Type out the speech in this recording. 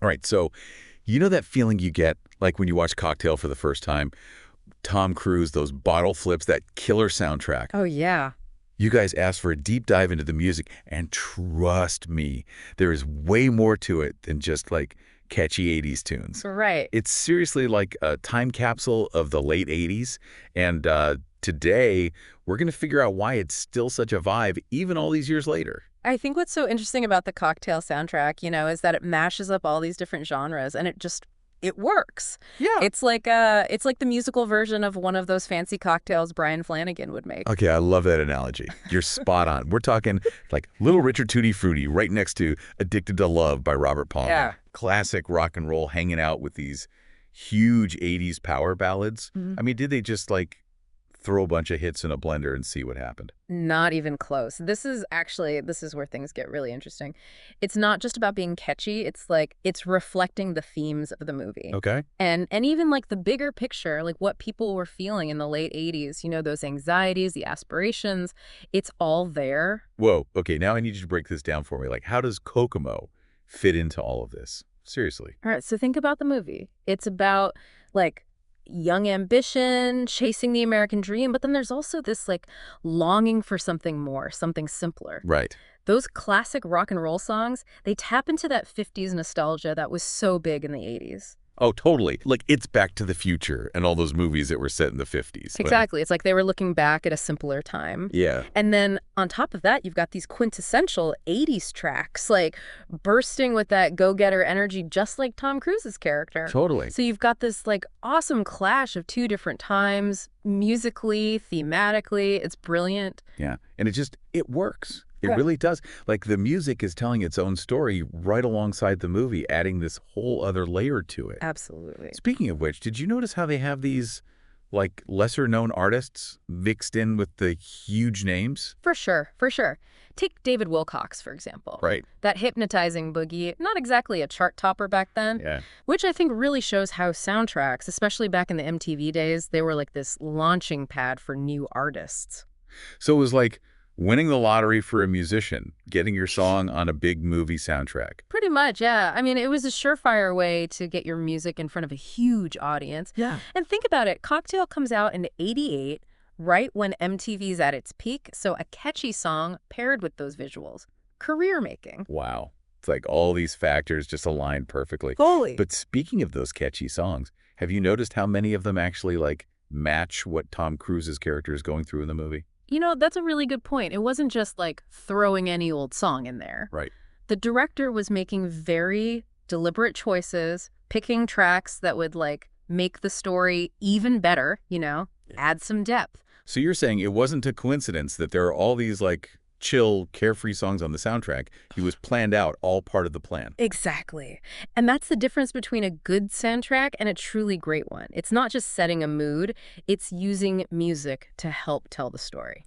All right, so you know that feeling you get like when you watch Cocktail for the first time? Tom Cruise, those bottle flips, that killer soundtrack. Oh, yeah. You guys asked for a deep dive into the music, and trust me, there is way more to it than just like catchy 80s tunes. Right. It's seriously like a time capsule of the late 80s, and today we're going to figure out why it's still such a vibe even all these years later. I think what's so interesting about the Cocktail soundtrack, is that it mashes up all these different genres and it works. Yeah. It's like the musical version of one of those fancy cocktails Brian Flanagan would make. Okay, I love that analogy. You're spot on. We're talking like Little Richard Tutti Frutti right next to Addicted to Love by Robert Palmer. Yeah. Classic rock and roll hanging out with these huge 80s power ballads. I mean, did they just like throw a bunch of hits in a blender and see what happened? Not even close. This is where things get really interesting. It's not just about being catchy. It's reflecting the themes of the movie. Okay. And even like the bigger picture, like what people were feeling in the late 80s, those anxieties, the aspirations, it's all there. Whoa. Okay, now I need you to break this down for me. Like, how does Kokomo fit into all of this? Seriously. All right, so think about the movie. It's about like young ambition, chasing the American dream, but then there's also this like longing for something more, something simpler. Right. Those classic rock and roll songs, they tap into that 50s nostalgia that was so big in the 80s. Oh, totally. Like, it's Back to the Future and all those movies that were set in the 50s. Exactly. It's like they were looking back at a simpler time. Yeah. And then on top of that, you've got these quintessential 80s tracks, like bursting with that go-getter energy, just like Tom Cruise's character. Totally. So you've got this like awesome clash of two different times, musically, thematically. It's brilliant. Yeah. And it works. It Yeah. really does. Like, the music is telling its own story right alongside the movie, adding this whole other layer to it. Absolutely. Speaking of which, did you notice how they have these, like, lesser-known artists mixed in with the huge names? For sure, for sure. Take David Wilcox, for example. Right. That hypnotizing boogie, not exactly a chart topper back then, Yeah. which I think really shows how soundtracks, especially back in the MTV days, they were like this launching pad for new artists. So it was like winning the lottery for a musician, getting your song on a big movie soundtrack. Pretty much, yeah. I mean, it was a surefire way to get your music in front of a huge audience. Yeah. And think about it. Cocktail comes out in '88, right when MTV's at its peak, so a catchy song paired with those visuals. Career-making. Wow. It's like all these factors just aligned perfectly. Fully. But speaking of those catchy songs, have you noticed how many of them actually, like, match what Tom Cruise's character is going through in the movie? That's a really good point. It wasn't just like throwing any old song in there. Right. The director was making very deliberate choices, picking tracks that would like make the story even better, add some depth. So you're saying it wasn't a coincidence that there are all these, like, chill, carefree songs on the soundtrack. He was planned out, all part of the plan. Exactly. And that's the difference between a good soundtrack and a truly great one. It's not just setting a mood, it's using music to help tell the story.